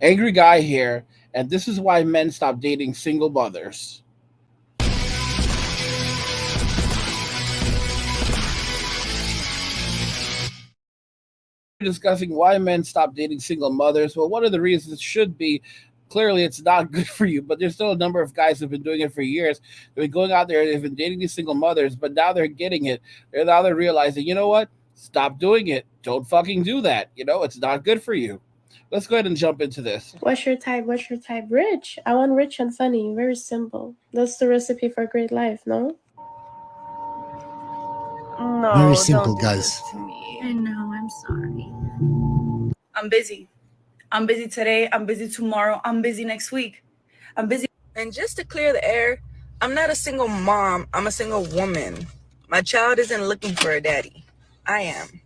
Angry guy here, and this is why men stop dating single mothers. Discussing why men stop dating single mothers. Well, one of the reasons should be clearly it's not good for you, but there's still a number of guys who've been doing it for years. They've been going out there, they've been dating these single mothers, but now they're getting it. They're realizing, you know what? Stop doing it. Don't fucking do that. It's not good for you. Let's go ahead and jump into this. What's your type? What's your type? Rich. I want rich and funny. Very simple. That's the recipe for a great life, no? Very No, simple, don't do this guys. to me. I know, I'm sorry. I'm busy. I'm busy today. I'm busy tomorrow. I'm busy next week. I'm busy. And just to clear the air, I'm not a single mom. I'm a single woman. My child isn't looking for a daddy. I am.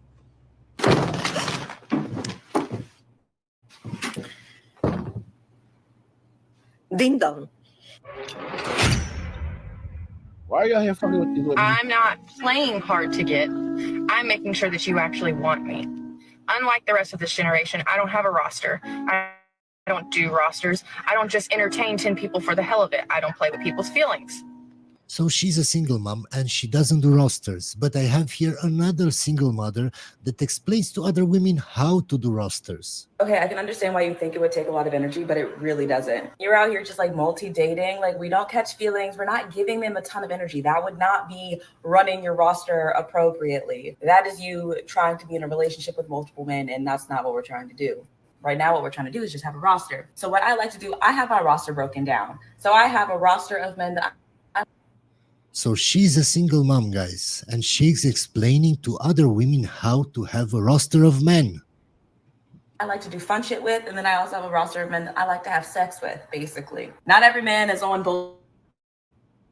Ding dong. Why are y'all here fucking with these women? I'm not playing hard to get. I'm making sure that you actually want me. Unlike the rest of this generation, I don't have a roster. I don't do rosters. I don't just entertain 10 people for the hell of it. I don't play with people's feelings. So she's a single mom and she doesn't do rosters. But I have here another single mother that explains to other women how to do rosters. Okay, I can understand why you think it would take a lot of energy, but it really doesn't. You're out here just like multi-dating. Like, we don't catch feelings. We're not giving them a ton of energy. That would not be running your roster appropriately. That is you trying to be in a relationship with multiple men, and that's not what we're trying to do. Right now, what we're trying to do is just have a roster. So what I like to do, I have my roster broken down. So I have a roster of men that So she's a single mom, guys, and she's explaining to other women how to have a roster of men. I like to do fun shit with, and then I also have a roster of men that I like to have sex with, basically. Not every man is on both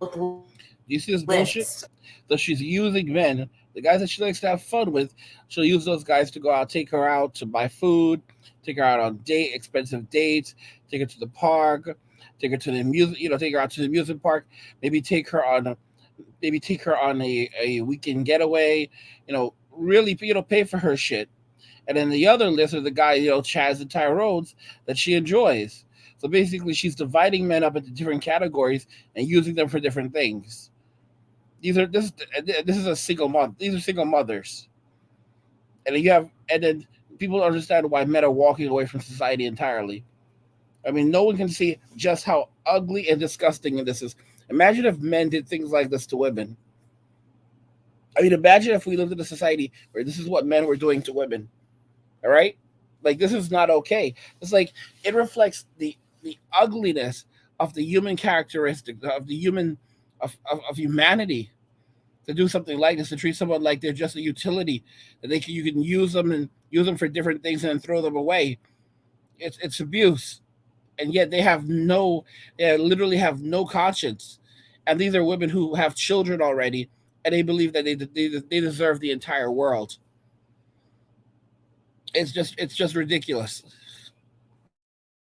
Do you see this lists. bullshit? So she's using men, the guys that she likes to have fun with. She'll use those guys to go out, take her out to buy food, take her out on expensive dates, take her to the park, take her to the music, take her out to the music park, maybe take her on a weekend getaway, really, pay for her shit. And then the other list are the guys, Chaz and Tyrones that she enjoys. So basically, she's dividing men up into different categories and using them for different things. This is a single mother. These are single mothers, and then people understand why men are walking away from society entirely. I mean, no one can see just how ugly and disgusting this is. Imagine if men did things like this to women. I mean, imagine if we lived in a society where this is what men were doing to women. All right? Like, this is not okay. It's like, it reflects the ugliness of the human characteristic, of the of humanity, to do something like this, to treat someone like they're just a utility, that you can use them and use them for different things and then throw them away. It's abuse. And yet they literally have no conscience. And these are women who have children already, and they believe that they deserve the entire world. It's just ridiculous.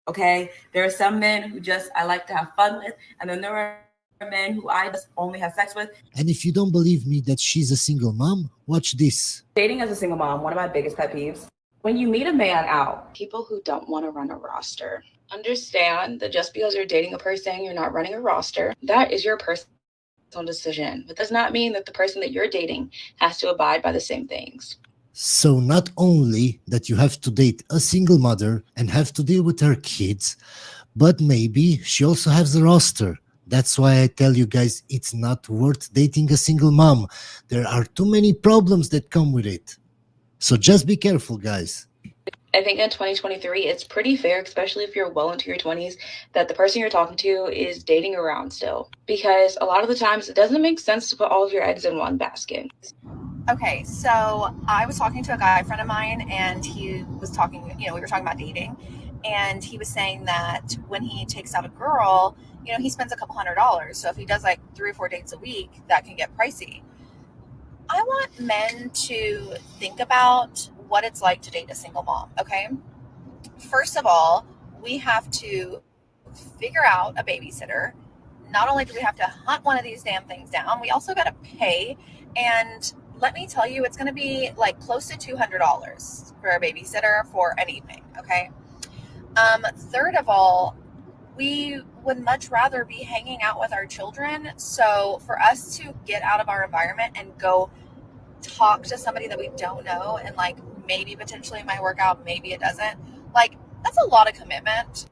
Okay, there are some men who just I like to have fun with, and then there are men who I just only have sex with. And if you don't believe me that she's a single mom, watch this. Dating as a single mom, one of my biggest pet peeves. When you meet a man out, people who don't want to run a roster, understand that just because you're dating a person, you're not running a roster. That is your personal decision. But does not mean that the person that you're dating has to abide by the same things. So not only that you have to date a single mother and have to deal with her kids, but maybe she also has a roster. That's why I tell you guys, it's not worth dating a single mom. There are too many problems that come with it. So just be careful, guys. I think in 2023, it's pretty fair, especially if you're well into your 20s, that the person you're talking to is dating around still. Because a lot of the times, it doesn't make sense to put all of your eggs in one basket. Okay, so I was talking to a guy friend of mine, and he was talking, we were talking about dating, and he was saying that when he takes out a girl, he spends a couple $100s. So if he does like 3 or 4 dates a week, that can get pricey. I want men to think about what it's like to date a single mom, okay? First of all, we have to figure out a babysitter. Not only do we have to hunt one of these damn things down, we also got to pay. And let me tell you, it's going to be like close to $200 for a babysitter for an evening, okay? Third of all, we would much rather be hanging out with our children. So for us to get out of our environment and go talk to somebody that we don't know and like maybe potentially it might work out, maybe it doesn't, like that's a lot of commitment.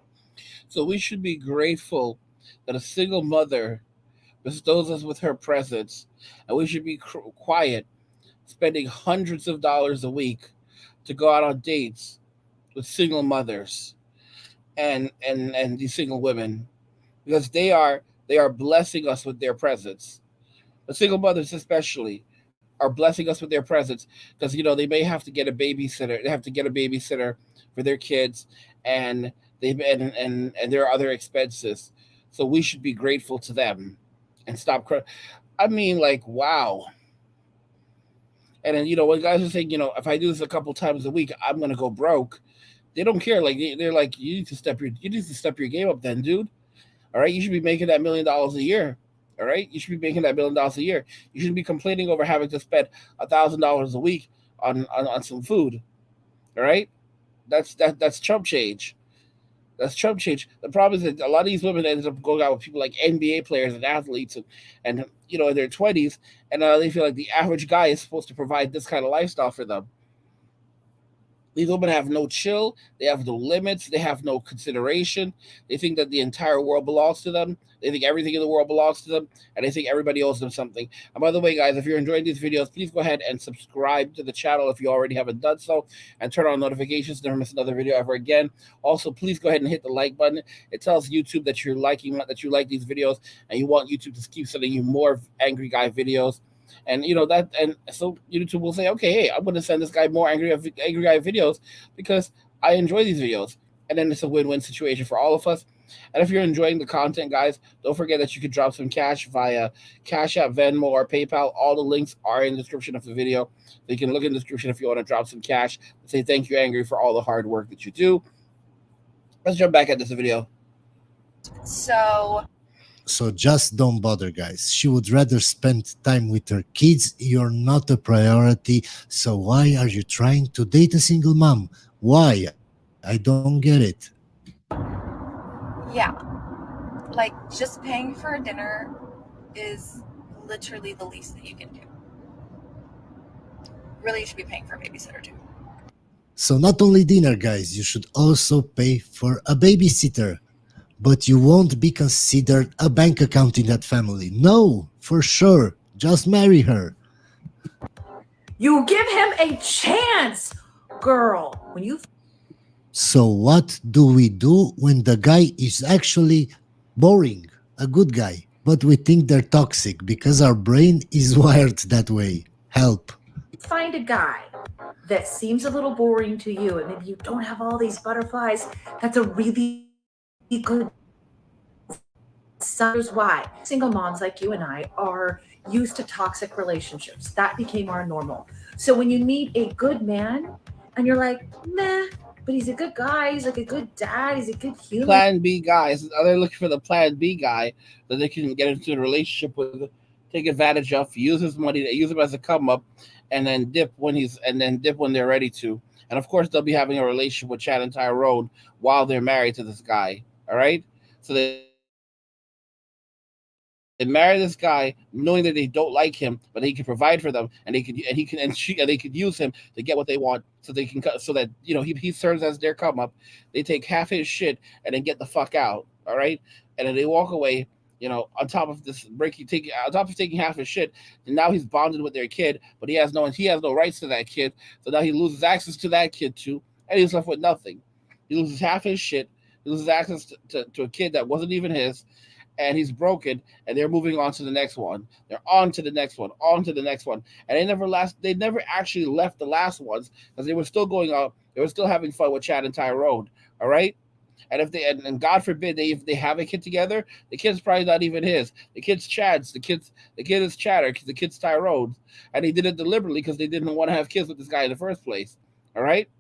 So we should be grateful that a single mother bestows us with her presence, and we should be quiet, spending hundreds of dollars a week to go out on dates with single mothers and these single women, because they are blessing us with their presence. The single mothers especially are blessing us with their presence, because they may have to get a babysitter. They have to get a babysitter for their kids, and and there are other expenses. So we should be grateful to them and stop. I mean, like, wow. And then when guys are saying, if I do this a couple times a week, I'm gonna go broke. They don't care. Like they're like, you need to step your game up, then, dude. All right, you should be making that $1 million a year. All right, you should be making that $1 million a year. You shouldn't be complaining over having to spend $1,000 a week on some food. All right, that's chump change. That's chump change. The problem is that a lot of these women ended up going out with people like NBA players and athletes, and in their 20s, and they feel like the average guy is supposed to provide this kind of lifestyle for them. These women have no chill. They have no limits. They have no consideration. They think that the entire world belongs to them. They think everything in the world belongs to them, and they think everybody owes them something. And by the way, guys, if you're enjoying these videos, please go ahead and subscribe to the channel if you already haven't done so, and turn on notifications to never miss another video ever again. Also, please go ahead and hit the like button. It tells YouTube that that you like these videos, and you want YouTube to keep sending you more angry guy videos. And and so YouTube will say, okay, hey, I'm going to send this guy more angry guy videos because I enjoy these videos, and then it's a win-win situation for all of us. And if you're enjoying the content, guys, don't forget that you can drop some cash via Cash App, Venmo, or PayPal. All the links are in the description of the video, so you can look in the description if you want to drop some cash and say thank you, Angry, for all the hard work that you do. Let's jump back at this video. So So just don't bother, guys. She would rather spend time with her kids. You're not a priority. So why are you trying to date a single mom? Why? I don't get it. yeah, like just paying for a dinner is literally the least that you can do. Really, you should be paying for a babysitter too. So not only dinner, guys, you should also pay for a babysitter. But you won't be considered a bank account in that family. No, for sure. Just marry her. You give him a chance, girl. When you So what do we do when the guy is actually boring, a good guy, but we think they're toxic because our brain is wired that way? Help. find a guy that seems a little boring to you, and maybe you don't have all these butterflies, that's a really good sign. Here's why. Single moms like you and I are used to toxic relationships. That became our normal. So when you meet a good man and you're like, meh, but he's a good guy, he's like a good dad, he's a good human. Plan B guys, they're looking for the Plan B guy that they can get into a relationship with, take advantage of, use his money, use him as a come up, and then dip when they're ready to. And of course, they'll be having a relationship with Chad and Tyrone while they're married to this guy. All right, so they marry this guy knowing that they don't like him, but he can provide for them, and they could use him to get what they want, so they can so that he serves as their come up. They take half his shit and then get the fuck out. All right, and then they walk away. On top of this on top of taking half his shit, and now he's bonded with their kid, but he has no rights to that kid. So now he loses access to that kid too, and he's left with nothing. He loses half his shit. He loses access to a kid that wasn't even his, and he's broken, and they're moving on to the next one. They're on to the next one, and they never actually left the last ones, because they were still going out. They were still having fun with Chad and Tyrone. All right. And if and God forbid if they have a kid together, the kid's probably not even his. The kid's Chad's. The kid is Chad, or the kid's Tyrone's, and he did it deliberately because they didn't want to have kids with this guy in the first place. All right.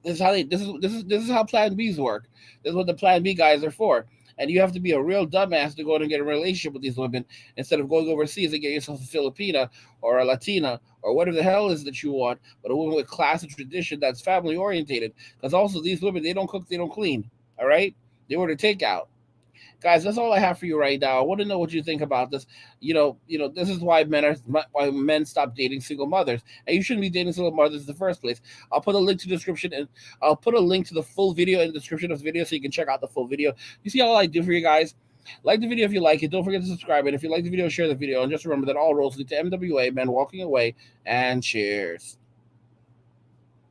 This is how Plan Bs work. This is what the Plan B guys are for. And you have to be a real dumbass to go and get a relationship with these women instead of going overseas and get yourself a Filipina or a Latina or whatever the hell is that you want, but a woman with class and tradition that's family orientated. Because also these women, they don't cook, they don't clean. All right, they order takeout. Guys, that's all I have for you right now. I want to know what you think about this. This is why men stop dating single mothers, and you shouldn't be dating single mothers in the first place. I'll put a link to the description, and I'll put a link to the full video in the description of the video, so you can check out the full video. You see all I do for you guys. Like the video if you like it. Don't forget to subscribe, and if you like the video, share the video. And just remember that all roads lead to MWA, men walking away. And cheers.